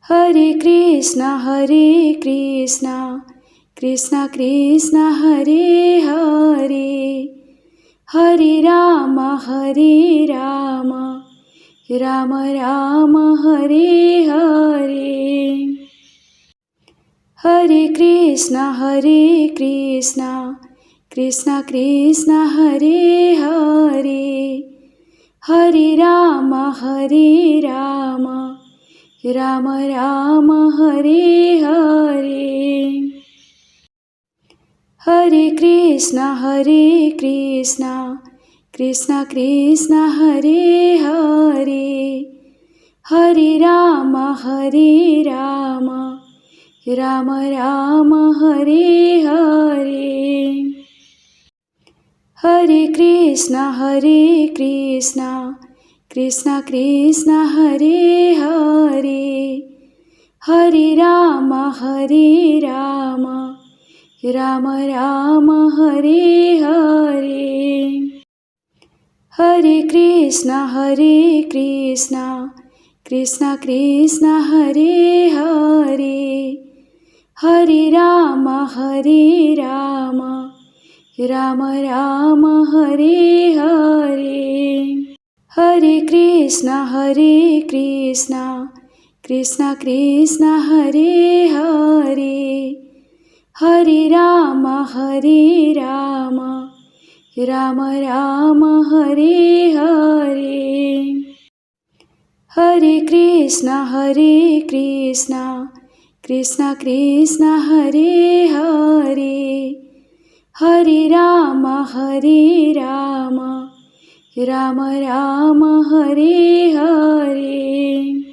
Hare Krishna Krishna Krishna Hare Hare, Hare Ram Ram Ram Hare Hare. Hare Krishna Krishna Krishna Hare Hare, Hare Ram Ram Ram Hare Hare. Hare Krishna Krishna Krishna Hare Hare, Hare Ram Ram Ram Hare Hare. Hare Krishna Krishna Krishna Hare Hare, Hare Ram Ram Ram Hare Hare. Hare Krishna Krishna Krishna Hare Hare, Hare Ram Ram Ram Hare Hare. Hare Krishna Krishna Krishna Hare Hare, Hare Ram Ram Ram Hare Hare. Hare Krishna Krishna Krishna Hare Hare, Hare Ram Ram Ram Hare Hare.